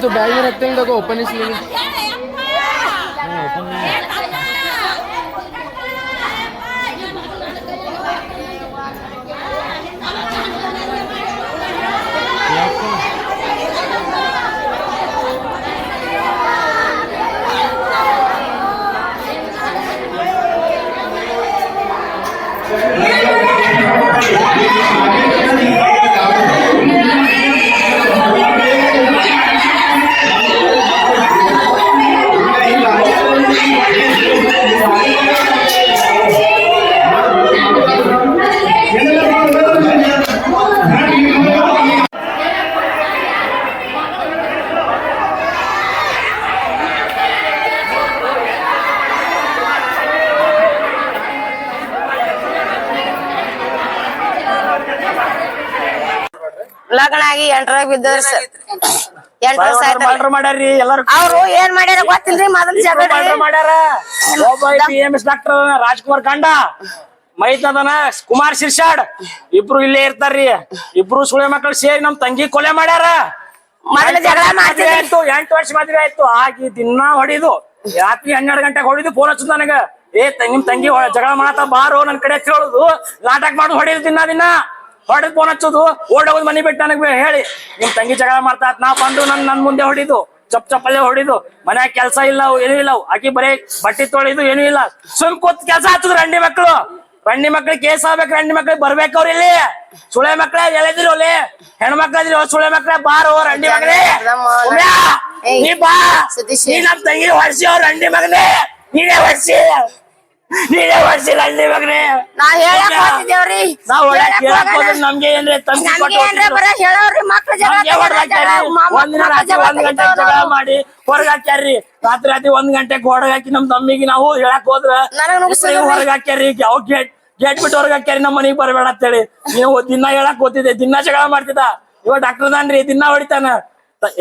तू बॅग में रखते हैं देखो ओपन इसलिए ಲಗ್ನ ಆಗಿ ಎಂಟ್ರಾಗ ಬಿದ್ದವ್ರ ಮಾಡ್ಯಾರ್ರಿ ಎಲ್ಲಾರು ಅವ್ರು ಏನ್ ಮಾಡ್ಯಾರ ಗೊತ್ತಿಲ್ರಿ ಮೊದಲ್ ಜಗಳ ಮಾಡ್ಯಾರ ಒಬ್ಬ PMS ಡಾಕ್ಟರ್ ರಾಜ್ಕುಮಾರ್ ಗಂಡ ಮೈತದನ ಕುಮಾರ್ ಶಿರ್ಷಾಡ್ ಇಬ್ರು ಇಲ್ಲೇ ಇರ್ತಾರ್ರಿ ಇಬ್ರು ಸುಳೆ ಮಕ್ಕಳು ಸೇರಿ ನಮ್ ತಂಗಿ ಕೊಲೆ ಮಾಡ್ಯಾರ ಮೊದಲ ಜಗಳ ಆಯ್ತು 8 ವರ್ಷ ಮದ್ವೆ ಆಯ್ತು ಆಗಿ ದಿನ ಹೊಡಿದು ರಾತ್ರಿ 12 ಗಂಟೆಗೆ ಹೊಡಿದು ಫೋನ್ ಹಚ್ಚುದು ನನಗ ನಿಮ್ ತಂಗಿ ಜಗಳ ಮಾಡತ್ತ ಬಾರೋ ನನ್ ಕಡೆ ಹೇಳುದು ನಾಟಕ ಮಾಡುದು ಹೊಡಿದು ದಿನ ಹೊಡೆದ್ ಫೋನ್ ಹಚ್ಚೋದು ಓಡೋದ್ ಮನಿ ಬಿಟ್ಟು ನನಗ್ ಹೇಳಿ ನಿಮ್ ತಂಗಿ ಜಗಳ ಮಾಡ್ತಾ ನಾ ಬಂದು ನನ್ ಮುಂದೆ ಹೊಡಿದು ಚಪ್ಪಲ್ಲೇ ಹೊಡಿದು ಮನ್ಯಾಗ ಕೆಲ್ಸ ಇಲ್ಲ ಏನೂ ಇಲ್ಲ ಆಕಿ ಬರೀ ಬಟ್ಟೆ ತೊಳಿದು ಏನೂ ಇಲ್ಲ ಸುಮ್ ಕೂತ್ ಕೆಲ್ಸ ಹಚ್ಚುದು ರಂಡಿ ಮಕ್ಳಿಗೆ ಕೇಸ್ ಆಗ್ಬೇಕು ರಂಡಿ ಮಕ್ಳಿಗೆ ಬರ್ಬೇಕು ಅವ್ರ ಇಲ್ಲಿ ಸುಳೆ ಮಕ್ಳೇ ಎಳೆದಿರು ಅಲ್ಲಿ ಹೆಣ್ಮಕ್ಳದಿರೋ ಸುಳೆ ಮಕ್ಳೇ ಬಾರೋ ರಂಡಿ ಮಗನೇ ನೀ ಬಾ ನೀ ನಮ್ ತಂಗಿ ಹೊಡ್ಸಿ ಅವ್ರ ರಂಡಿ ಮಗನೇ ನೀನೇ ಹೊಡ್ಸಿ ರಂಡಿ ಮಗನೇ ನಾ ಹೇಳಕ್ ಹೋಗ್ತಿದ್ದೇವ್ರಿ ನಮ್ಗೆ ಏನ್ರಿ ಮಕ್ಳು ಒಂದ್ ಗಂಟೆ ಜಗಳ ಮಾಡಿ ಹೊರಗ್ ಹಾಕ್ಯಾರ್ರಿ ರಾತ್ರಿ 1 ಗಂಟೆಗೆ ಹೊರಗ್ ಹಾಕಿ ನಮ್ ತಮ್ಮಿಗೆ ನಾವು ಹೇಳಕ್ ಹೋದ್ರ ಹೊರಗ್ ಹಾಕ್ಯಾರಿ ಯಾವ ಗೇಟ್ ಬಿಟ್ಟು ಹೊರಗ್ ಹಾಕ್ಯಾರಿ ನಮ್ ಮನಿಗ್ ಬರ್ಬೇಡ ಅಂತೇಳಿ ನೀವು ದಿನ ಹೇಳಕ್ ಹೋಗ್ತಿದ್ದೆ ದಿನ ಜಗಳ ಮಾಡ್ತಿದ್ದ ಇವ ಡಾಕ್ಟರ್ ದಾನ್ರಿ ದಿನ ಹೊಡಿತಾನ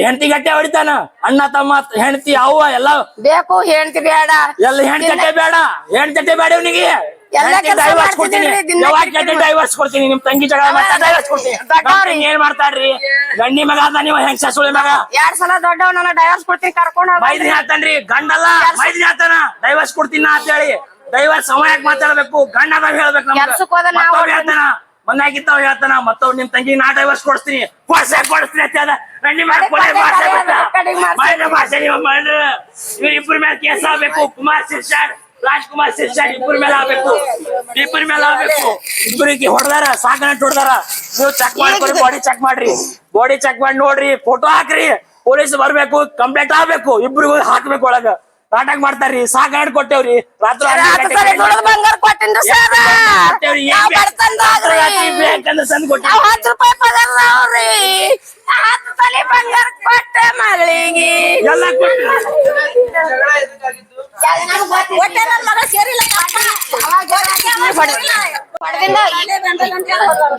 ಹೆಂಡತಿ ಗಟ್ಟೆ ಹೊಡಿತಾನ ಅಣ್ಣ ತಮ್ಮ ಹೆಂಡತಿ ಅವ್ವ ಎಲ್ಲ ಬೇಕು ಹೆಂಡತಿ ಬೇಡ ಎಲ್ಲ ಹೆಂಡತಿ ಬೇಡ ಇವನಿಗೆ ಡೈವರ್ಸ್ ಕೊಡ್ತೀನಿ ನಿಮ್ ತಂಗಿ ಜಗಳ ಮಾಡ್ತಾ ಡೈವರ್ಸ್ ಕೊಡ್ತೀನಿ ಏನ್ ಮಾಡ್ತಾರ್ರಿ ಗಂಡಿ ಮಗ ಅದ ನೀವು ಹೆಂಗ್ ಸುಳಿ ಮಗ 2 ಸಲ ದೊಡ್ಡವ ನನ್ನ ಡೈವರ್ಸ್ ಕೊಡ್ತೀನಿ ಕರ್ಕೊಂಡು ಮೈದ್ರಿ ಹೇಳ್ತಾನ್ರಿ ಗಂಡಲ್ಲ ಮೈದ್ರಿ ಹೇಳ್ತಾನ ಡೈವರ್ಸ್ ಕೊಡ್ತೀನಿ ಅಂತ ಹೇಳಿ ಡೈವರ್ಸ್ ಸಮಯಕ್ಕೆ ಮಾತಾಡ್ಬೇಕು ಗಂಡದಾಗ ಹೇಳ್ಬೇಕು ಹೇಳ್ತಾನ ಮನ್ನಾಗಿದ್ದಾವ್ ಹೇಳ್ತಾನ ಮತ್ತವ್ ನಿಮ್ ತಂಗಿ ನಾ ಡೈವರ್ಸ್ ಕೊಡ್ತೀನಿ ಅಂತ ಹೇಳ ಗಂಡಿ ಮಗ ಭಾಷೆ ನೀವು ಮಾಡ್ರಿ ಇವ್ರ ಮೇಲೆ ಕೇಸ್ ಆಗ್ಬೇಕು ಕುಮಾರ್ ಶಿರ್ಷಾಡ್ ರಾಜ್ಕುಮಾರ್ ಶಿರ್ಷಾಡ್ ಇಬ್ಬರ ಮೇಲೆ ಆಗ್ಬೇಕು ಇಬ್ಬರಿಗೆ ಹೊಡೆದಾರ ಸಾಕಣೆ ಹೊಡೆದಾರ ನೀವು ಚೆಕ್ ಮಾಡ್ಕೊರಿ ಬಾಡಿ ಚೆಕ್ ಮಾಡಿ ನೋಡ್ರಿ ಫೋಟೋ ಹಾಕ್ರಿ ಪೊಲೀಸ್ ಬರ್ಬೇಕು ಕಂಪ್ಲೇಂಟ್ ಆಗ್ಬೇಕು ಇಬ್ರಿಗೂ ಹಾಕ್ಬೇಕು ಒಳಗ ನಾಟಕ ಮಾಡ್ತಾರ್ರಿ ಸಾಕಣೆ ಕೊಟ್ಟೇವ್ರಿ ರಾತ್ರಿ ಬಂಗಾರ ಕೊಟ್ಟಿನ್ರಿ ಸರ್ ಬೇಕಂದ್ರೆ ತಂದು ಕೊಟ್ಟೆ 10 ರೂಪಾಯಿ ಪಗಾರ ಅವ್ರಿ 10 ತೊಲೆ ಬಂಗಾರ ಕೊಟ್ಟೆ ಮಗಳಿಗೆ ಎಲ್ಲ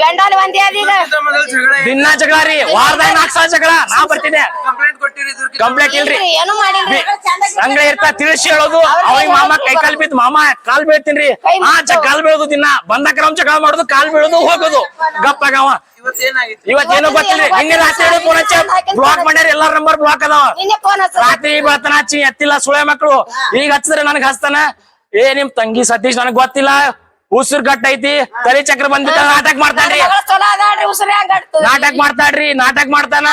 ಗಂಡಾಲ ಒಂದೇ ಅದೀಗ ದಿನ ಜಗಳ ರೀ ವಾರದಾಗ 4 ಸಲ ಜಗಳ ನಾ ಬರ್ತಿದ್ದೆ ಕಂಪ್ಲೇಂಟ್ ಇಲ್ರಿ ಏನು ಮಾಡಿಲ್ರಿ ಹಂಗ ಇರ್ತಾ ತಿಳಿಸಿ ಹೇಳೋದು ಅವಾಗ ಮಾಮ ಕೈ ಕಾಲ್ ಬಿದ್ದು ಮಾಮ ಕಾಲ್ ಬೀಳ್ತೀನ್ರಿ ಕಾಲ್ ಬೀಳೋದು ದಿನ ಬಂದಕ್ರಮ ಜಗಳ ಮಾಡೋದು ಕಾಲ್ ಬೀಳೋದು ಹೋಗೋದು ಗಪ್ಪಾಗವ ಇವತ್ತೇನು ಗೊತ್ತಿಲ್ರಿ ಹಿಂಗೆ ರಾತ್ರಿ ಫೋನ್ ಹಚ್ಚ ಬ್ಲಾಕ್ ಮಾಡ್ಯಾರ ಎಲ್ಲಾರ ನಂಬರ್ ಬ್ಲಾಕ್ ಅದಾವ ರಾತ್ರಿ ಬೆಳತನ ಹಚ್ಚಿ ಎತ್ತಿಲ್ಲ ಸುಳೆ ಮಕ್ಕಳು ಈಗ ಹಚ್ಚಿದ್ರೆ ನನಗ್ ಹಚ್ತಾನ ನಿಮ್ ತಂಗಿ ಸತೀಶ್ ನನಗ್ ಗೊತ್ತಿಲ್ಲ ಉಸಿರು ಗಟ್ಟ ಐತಿ ತಲೆ ಚಕ್ರ ಬಂದ್ಬಿಟ್ಟ ನಾಟಕ ಮಾಡ್ತಾನ್ರಿ ನಾಟಕ ಮಾಡ್ತಾನ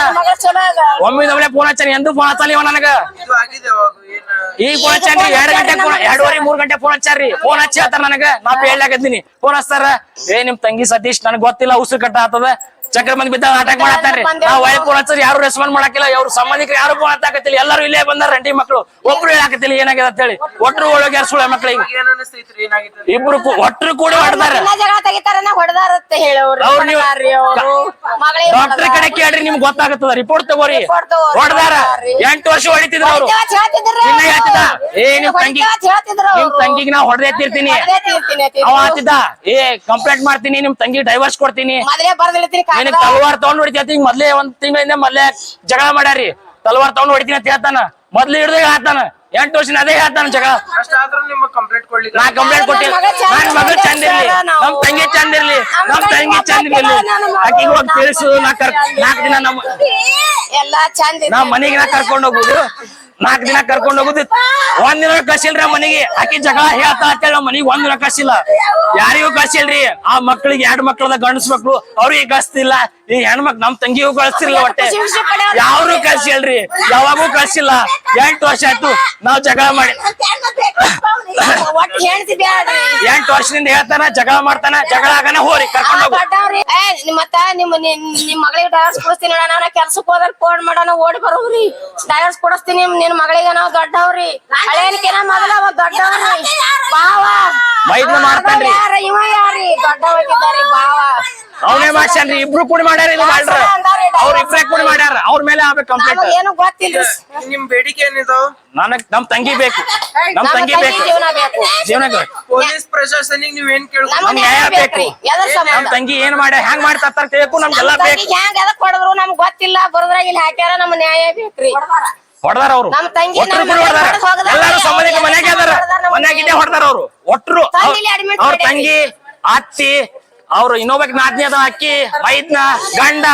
ಒಮ್ಮೆ ಫೋನ್ ಹಚ್ಚಾನ ಎಂದು ಫೋನ್ ಹಚ್ಚಲ್ಲ ಇವ ನನಗ ಈಗ ಫೋನ್ ಹಚ್ಚಾನ್ರಿ 2 ಗಂಟೆ 2:30 3 ಗಂಟೆ ಫೋನ್ ಹಚ್ಚಾರ್ರಿ ಫೋನ್ ಹಚ್ಚಿ ಹೇಳ್ತಾರ ನನಗ ನಾ ಹೇಳಾಕತ್ತೀನಿ ಫೋನ್ ಹಚ್ತಾರ ನಿಮ್ ತಂಗಿ ಸತೀಶ್ ನನಗ್ ಗೊತ್ತಿಲ್ಲ ಉಸಿರು ಕಟ್ಟ ಆತದ ಚಕ್ರ ಬಂದ್ ಬಿದ್ದ ನಾಟಕ ಮಾಡತ್ತಾರ್ರಿ ನಾವ್ ವೈಫ್ ಫೋನ್ ಹಚ್ಚರಿ ಯಾರು ರೆಸ್ಪಾಂಡ್ ಮಾಡಾಕಿಲ್ಲ ಅವ್ರ ಸಂಬಂಧಿಕರು ಯಾರು ಫೋನ್ ಹತ್ತಾಕತ್ತಿಲ್ಲ ಎಲ್ಲರೂ ಇಲ್ಲೇ ಬಂದಾರ ರಂಡಿ ಮಕ್ಳು ಒಬ್ರು ಹೇಳಾಕತ್ತಿಲ್ಲ ಏನಾಗಿದೆ ಅಂತ ಹೇಳಿ ಒಟ್ರು ಒಳಗೆ ಸುಳೆ ಮಕ್ಳಿಗೆ ಇಬ್ರು ಒಟ್ರು ಕೂಡ ಹೊಡೆದಾರ ಡಾಕ್ಟರ್ ಕಡೆ ಕೇಳ್ರಿ ನಿಮ್ಗೆ ಗೊತ್ತಾಗತ್ತದ ರಿಪೋರ್ಟ್ ತಗೋರಿ ಹೊಡೆದಾರ 8 ವರ್ಷ ಹೊಡಿತಿದ್ರು ಅವ್ರು ನಿಮ್ ತಂಗಿಗೆ ನಾ ಹೊಡೆದಿರ್ತೀನಿ ಅವ ಆತಿದ್ದ ಕಂಪ್ಲೇಂಟ್ ಮಾಡ್ತೀನಿ ನಿಮ್ ತಂಗಿ ಡೈವರ್ಸ್ ಕೊಡ್ತೀನಿ ತಲವಾರ್ ತಗೊಂಡ್ ಹೊಡಿತಿ ಮೊದ್ಲೇ 1 ತಿಂಗಳಿಂದ ಮೊದ್ಲೇ ಜಗಳ ಮಾಡ್ಯಾರಿ ತಲವಾರ್ ತಗೊಂಡ್ ಹೊಡಿತೀನಿ ಅಂತ ಹೇಳ್ತಾನ ಮೊದ್ಲು ಹಿಡ್ದಾಗ ಹೇಳ್ತಾನ 8 ವರ್ಷ ಅದೇ ಹೇಳ್ತಾನ ಜಗಳ. ಅಷ್ಟಾದ್ರೂ ನಿಮ್ಮ ಕಂಪ್ಲೇಂಟ್ ಕೊಡ್ಲಿಕ್ಕೆ ನಾ ಕಂಪ್ಲೇಂಟ್ ಕೊಟ್ಟಿಲ್ಲ. ನನ್ ಮಗಳು ಚಂದ ಇರ್ಲಿ, ನಮ್ ತಂಗಿ ಚಂದ ಇರ್ಲಿ, ಚಂದ ಇರ್ಲಿ. ಆಕಿಗೆ ಹೋಗಿ ತಿಳಿಸು. 4 ದಿನ ಎಲ್ಲಾ ಚಂದ ನಾ ಮನೆಗೆ ನಾ ಕರ್ಕೊಂಡ್ ಹೋಗುದು. 4 ದಿನ ಕರ್ಕೊಂಡ್ ಹೋಗುದು. 1 ದಿನ ಕಳ್ಸಿಲ್ರಿ ಮನೆಗೆ. ಆಕಿ ಜಗಳ ಹೇಳ್ತಾ ಅಂತೇಳಿ ನಾವ್ ಮನಿಗ್ 1 ದಿನ ಕಳ್ಸಿಲ್ಲ. ಯಾರಿಗೂ ಕಳ್ಸಿಲ್ರಿ. ಆ ಮಕ್ಳಿಗೆ 2 ಮಕ್ಳದ ಗಂಡಸ್ ಮಕ್ಳು ಅವ್ರಿಗೆ ಕಳ್ಸ್ತಿಲ್ಲ. ಈ ಹೆಣ್ಮಕ್ಳು ನಮ್ ತಂಗಿಗೂ ಕಳ್ಸಿಲ್ಲ. ಹೊಟ್ಟೆ ಯಾರು ಕಳ್ಸಿಲ್ರಿ, ಯಾವಾಗೂ ಕಳ್ಸಿಲ್ಲ. 8 ವರ್ಷ ಆಯ್ತು ನಾವ್ ಜಗಳ ಮಾಡಿ. 8 ವರ್ಷದಿಂದ ಹೇಳ್ತಾನ ಜಗಳ ಮಾಡ್ತಾನ. ಜಗಳ ಆಗನ ಹೋರಿ ಕರ್ಕೊಂಡ್ ಹೋಗು. ಮತ್ತ ನಿಮ್ ಮಗಳಿಗೆ ಡೈವರ್ಸ್ ಕೊಡಿಸ್ತೀನಿ. ನಾನು ಕೆಲ್ಸಕ್ಕೆ ಹೋದಾಗ ಫೋನ್ ಮಾಡೋಣ ಓಡಿ ಬರೋವ್ರಿ. ಡೈವರ್ಸ್ ಕೊಡಿಸ್ತೀನಿ ನಿನ್ ಮಗಳಿಗೆ. ನಾವು ದೊಡ್ಡವ್ರಿ. ಹಳೇನಿಕೆ ಮೊದಲ ದೊಡ್ಡವ್ರಿ. ಬಾವ ಮೈದ್ನ ಮಾಡ್ತಾನ್ರಿ. ಇವ ಯಾರಿ ದೊಡ್ಡವಾಗಿದ್ದಾರಿ ಬಾವ. ಅವನೇ ಮಾಡ್ಸ್ಯಾನ್ರಿ. ಇಬ್ರು ಕೂಡಿ ಮಾಡ್ಯಾರ. ಇದು ಮಾಡ್ರ ಅವ್ರ ಇಬ್ರೇ ಕೂಡಿ ಮಾಡ್ಯಾರ. ಅವ್ರ ಮೇಲೆ ಆಗ್ಬೇಕು ಕಂಪ್ಲೇಂಟ್. ಏನು ಗೊತ್ತಿಲ್ಲ. ನಿಮ್ ಬೇಡಿಕೆ ಏನಿದಾವ್? ನಮ್ ತಂಗಿ ಬೇಕು. ನಮ್ ತಂಗಿ ಬೇಕು. ಜೀವನ ಪೊಲೀಸ್ ಪ್ರಶಾಸನಿಗೆ ನೀವ್ ಏನ್ ಕೇಳ್ಬೇಕು? ನಮ್ ನ್ಯಾಯ ಬೇಕು. ನಮ್ ತಂಗಿ ಏನ್ ಮಾಡ ಹೆಂಗ್ ಮಾಡ್ತಾರ ಬೇಕು. ನಮ್ಗೆಲ್ಲ ಬೇಕು. ಹೆಂಗ್ ಎದಕ್ ಕೊಡದ್ರು ನಮ್ಗ್ ಗೊತ್ತಿಲ್ಲ. ಬರೋದ್ರಾಗ ಇಲ್ಲಿ ಹಾಕ್ಯಾರ. ನಮ್ ನ್ಯಾಯ ಬೇಕ್ರಿ. ಹೊಡೆದಾರ ಅವ್ರು. ನಮ್ ತಂಗಿ ಎಲ್ಲಾರು ಸಂಬಂಧಿಕ ಮನ್ಯಾಗ ಅದಾರ. ಮನ್ಯಾಗಿದ್ದೇ ಹೊಡೆದಾರ ಅವ್ರು. ಒಟ್ರು ಅವ್ರ ತಂಗಿ, ಅತ್ತಿ, ಅವ್ರು ಇನ್ನೊಬ್ಬಕ್ ನಾದ್ನಿ ಅದ ಅಕ್ಕಿ, ಮೈದ್ನ, ಗಂಡ,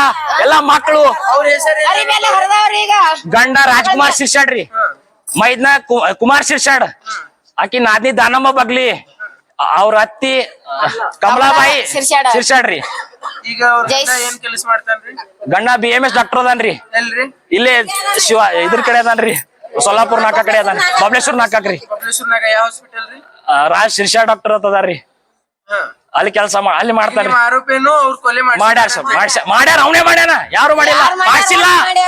ಎಲ್ಲಾ ಮಕ್ಕಳು. ಅವ್ರ ಹೆಸರು ಹರಿದವ್ರಿ. ಈಗ ಗಂಡ ರಾಜ್ಕುಮಾರ್ ಶಿರ್ಷಾಡ್ರಿ. ಮೈದ್ನ ಕುಮಾರ್ ಶಿರ್ಷಾಡ್. ಅಕ್ಕಿ ನಾದ್ನಿ ದಾನಮ್ಮ ಬಗ್ಲಿ. ಅವ್ರ ಅತ್ತಿ ಕಮಲಾಬಾಯಿ ಶಿರ್ಷಾಡ್ರಿ. ಈಗ ಅವ್ರ ಏನ್ ಕೆಲಸ ಮಾಡ್ತಾನ್ರಿ? ಗಂಡ BMS ಡಾಕ್ಟರ್ ಅದಾನ್ರಿ. ಎಲ್ರಿ? ಇಲ್ಲೇ ಶಿವ ಇದ್ರ ಕಡೆ ಅದಾನ್ರಿ. ಸೊಲ್ಲಾಪುರ್ ನಾಕ ಕಡೆ ಅದಾನ. ಬಬಲೇಶ್ವರ್ ನಾಕ್ರಿ. ಬಬಲೇಶ್ವರ್ನಾಗ ಯಾವ ಹಾಸ್ಪಿಟಲ್ ರೀ? ರಾಜ್ ಶಿರ್ಷಾ ಡಾಕ್ಟರ್ ಅದಾರ್ರಿ. ಅಲ್ಲಿ ಕೆಲಸ ಅಲ್ಲಿ ಮಾಡ್ತಾರ್ರಿ. ಆರೋಪಿಯನ್ನು ಅವ್ರ ಕೊಲೆ ಮಾಡ್ಯಾರ ಸರ್. ಮಾಡ್ಯಾರ. ಅವನೇ ಮಾಡ್ಯಾನ. ಯಾರು ಮಾಡಿಲ್ಲ. ಮಾಡ್ಸಿಲ್ಲ.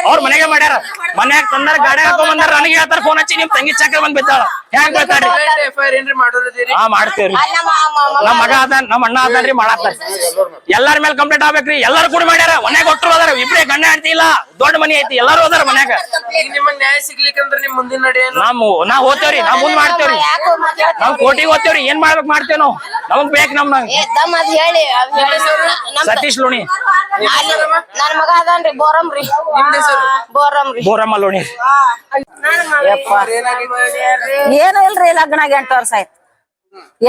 ಅವ್ರ ಮನೆಗೆ ಮಾಡ್ಯಾರ. ಮನ್ಯಾಗ ತಂದಾರ. ಗಾಡಿ ಹಾಕೊಂಡ್ ಬಂದಾರ. ನನಗೆ ಹೇಳ್ತಾರ ಫೋನ್ ಹಚ್ಚಿ ನಿಮ್ ತಂಗಿ ಚಕ್ರ ಬಂದ್ ಬಿದ್ದಾಳ. ಹೆಂಗ್ ಗೊತ್ತಾಡ್ರಿ? FIR ಏನ್ರಿ ಮಾಡೋದಿರಿ? ಹಾ ಮಾಡ್ತೇವ್ರಿ. ನಮ್ ಮಗ ಅದ, ನಮ್ ಅಣ್ಣ ಅದಾನ್ರಿ. ಮಾಡಾತಾರ. ಎಲ್ಲಾರ ಮೇಲೆ ಕಂಪ್ಲೇಂಟ್ ಆಗ್ಬೇಕ್ರಿ. ಎಲ್ಲಾರು ಕೂಡ ಮಾಡ್ಯಾರ. ಮನ್ಯಾಗ ಒಟ್ಟರು ಅದಾರ. ಇಬ್ರೇ ಗಂಡ ಹೆಂಡತಿ ಇಲ್ಲ. ದೊಡ್ಡ ಮನಿ ಐತಿ. ಎಲ್ಲಾರು ಅದಾರ ಮನ್ಯಾಗ. ಈಗ ನಿಮಗ್ ನ್ಯಾಯ ಸಿಗ್ಲಿಕ್ಕಂದ್ರ ನಿಮ್ ಮುಂದಿನ ನಡೆ ಏನು? ನಾವ್ ಹೋಗ್ತೇವ್ರಿ. ನಾವ್ ಮುಂದ್ ಮಾಡ್ತೇವ್ರಿ. ನಾವ್ ಕೋಟಿಗೆ ಹೋಗ್ತೇವ್ರಿ. ಏನ್ ಮಾಡ್ಬೇಕು ಮಾಡ್ತೇವ್ ನಾವ್. ನಮಗ್ ಬೇಕು. ಹೇಳಿ ಸತೀಶ್ ಲೋಣಿ. ನನ್ ಮಗ ಅದನ್ರಿ ಬೋರಮ್ರಿ. ಬೋರಮ್ರಿ. ಬೋರಮ್ಮ ಲೋಣಿ. ಏನು ಇಲ್ರಿ. ಲಗ್ನ 8 ವರ್ಷ ಆಯ್ತು.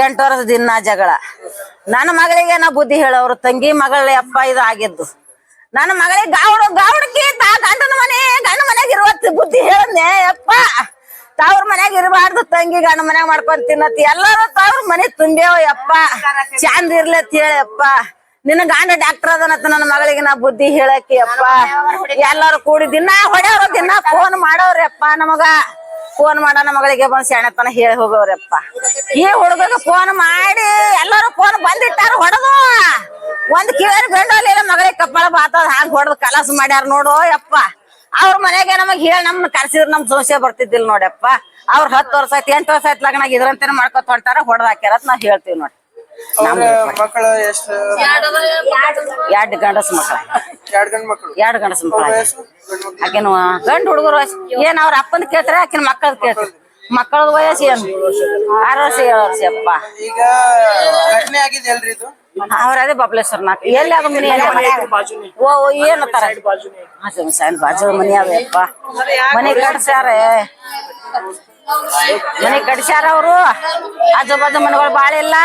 8 ವರ್ಷ ದಿನ ಜಗಳ. ನನ್ನ ಮಗಳಿಗೆ ನಾ ಬುದ್ಧಿ ಹೇಳವ್ರು. ತಂಗಿ ಮಗಳ ಅಪ್ಪ ಇದು ಆಗಿದ್ದು. ನನ್ನ ಮಗಳಿಗೆ ಗಾವಡಕಿ ಗಂಡನ ಮನ್ಯಾಗ ಇರುವತ್ತು ಬುದ್ಧಿ ಹೇಳದ್ನೆ ಅಪ್ಪ. ತಾವ್ರ ಮನ್ಯಾಗ ಇರಬಾರ್ದು. ತಂಗಿ ಗಂಡ ಮನ್ಯಾಗ ಮಾಡ್ಕೊಂಡ್ ತಿನ್ನತಿ. ಎಲ್ಲಾರು ತಾವ್ರ ಮನೆ ತುಂಬ್ಯಾವ ಯಪ್ಪ. ಚಂದ ಇರ್ಲತ್ ಹೇಳಪ್ಪ. ನಿನ್ನ ಗಂಡ ಡಾಕ್ಟರ್ ಅದನತ್ತ ನನ್ನ ಮಗಳಿಗೆ ನಾ ಬುದ್ಧಿ ಹೇಳಕಿ ಅಪ್ಪ. ಎಲ್ಲಾರು ಕೂಡಿ ದಿನ ಹೊಡ್ಯವ್ರ. ದಿನ ಫೋನ್ ಮಾಡವ್ರಪ್ಪ. ನಮಗ ಫೋನ್ ಮಾಡೋ ಮಗಳಿಗೆ ಬಂದ್ ಶಾಣೆತನ ಹೇಳಿ ಹೋಗವ್ರಪ್ಪ. ಈ ಹುಡುಗ ಫೋನ್ ಮಾಡಿ ಎಲ್ಲಾರು ಫೋನ್ ಬಂದಿಟ್ಟಾರ. ಹೊಡೆದು ಒಂದ್ ಕಿವೇರ್ ಬೆಂಡೋಲಿಲ್ಲ. ಮಗಳಿಗೆ ಕಪ್ಪಳ ಬಾತದ ಹಾಂಗ್ ಹೊಡೆದು ಕಲಾಸ ಮಾಡ್ಯಾರ ನೋಡು ಯಪ್ಪ. ಅವ್ರ ಮನೆಗೆ ನಮಗ್ ಹೇಳಿ ನಮ್ನ ಕರ್ಸಿದ್ರ ನಮ್ ಸಂಶಯ ಬರ್ತಿದ್ದಿಲ್ ನೋಡಪ್ಪ. ಅವ್ರ 10 ವರ್ಷ ಆಯ್ತು 8 ವರ್ಷ ಆಯ್ತು ಲಗ್ನ. ಇದ್ರಂತೇನೆ ಮಾಡ್ಕೊತ ಹೊಂಟಾರ. ಹೊಡೆದ್ ಹಾಕ್ಯಾರ ನಾವ್ ಹೇಳ್ತೀವಿ ನೋಡಿ. ಮಕ್ಕಳು ಎಷ್ಟು? 2 ಗಂಡಸ್ ಮಕ್ಳ. 2 ಗಂಡ್ ಮಕ್ಕಳು. 2 ಗಂಡಸ್ ಮಕ್ಳ. ಆಕೆನು ಗಂಡ ಹುಡುಗರು ಏನ್ ಅವ್ರ ಅಪ್ಪನ ಕೇಳ್ತಾರ. ಆಕಿನ ಮಕ್ಕಳ ಕೇಳ್ತಾರ. ಮಕ್ಕಳದ ವಯಸ್ಸು ಏನು 6 ವರ್ಷ 7 ವರ್ಷ ಅಪ್ಪ. ಈಗ ಘಟನೆ ಆಗಿದೆ ಅಲ್ರಿ ಇದು? ಅವ್ರ ಅದೇ ಬಬಲೇಶ್ವರ್ ನಾಕ್. ಎಲ್ಲಿ ಆಗ ಮನಿ ಏನತ್ತಾರ? ಬಾಜು ಮನಿ ಅವಪ್ಪ. ಮನಿ ಕಟ್ಸ್ಯಾರ. ಮನೆ ಕಟ್ಸ್ಯಾರ ಅವ್ರು. ಆಜು ಬಾಜು ಮನೆಗಳು ಬಾಳ ಇಲ್ಲ.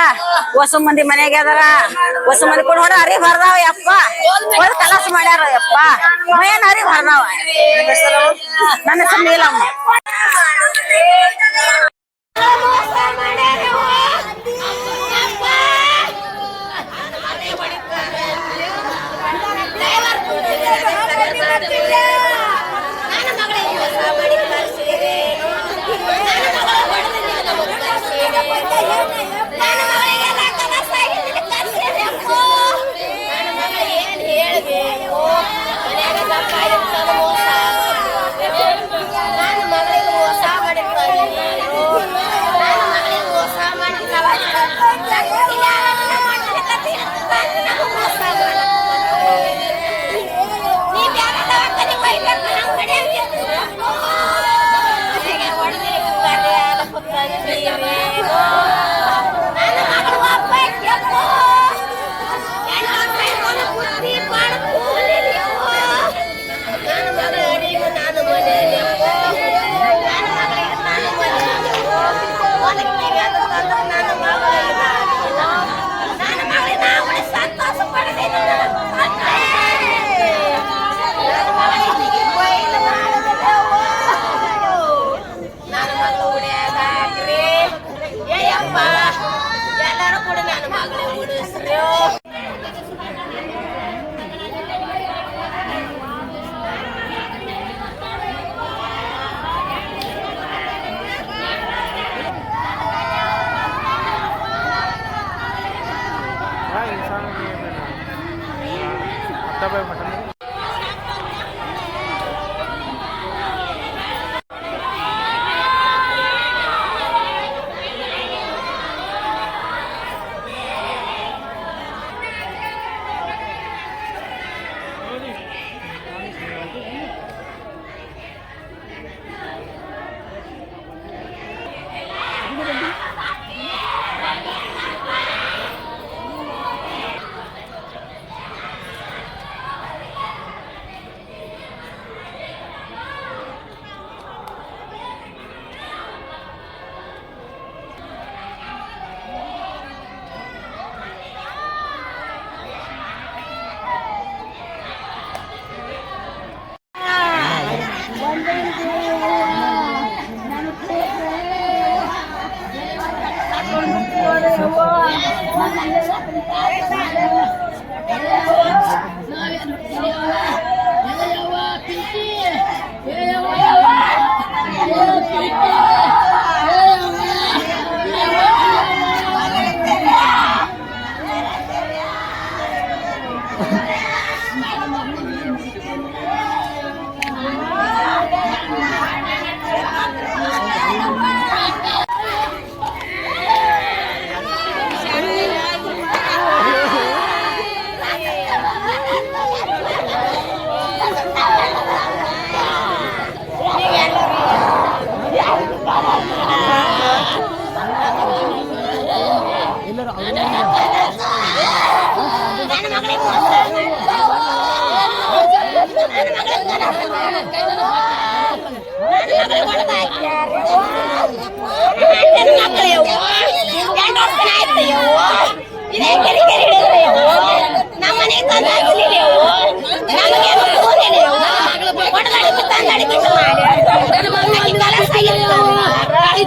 ಹೊಸ ಮಂದಿ ಮನೆಗೆ ಅದಾರ. ಹೊಸ ಮಂದಿ ಕೂಡ ನೋಡ ಅರಿ ಬರ್ದಾವ ಯಪ್ಪ. ಒಂದ್ ಕಲಾಸ ಮಾಡ್ಯಾರ ಯಪ್ಪ. ಏನ್ ಅರಿ ಬರ್ದಾವ. ನನ್ನ ಹೆಸರು ನೀಲಮ್ಮ.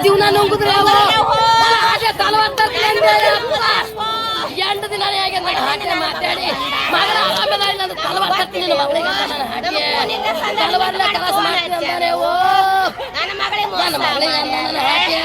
ಜೀವನ ನುಂಗುದ್ರೆ ಎಂಟು ದಿನ ಹಾಗೆ ಮಾತಾಡಿ ಮಗಳ ಆರಾಮದ ತಲವಾರ್ ತರ್ತೀನಿ ಮಗಳಿಗೆ ತಲವಾರ್ಲ ಕೆಲಸ ಮಾಡ್ತೀನಿ ನನ್ನ ಮಗಳಿಗೆ ಹಾಕಿ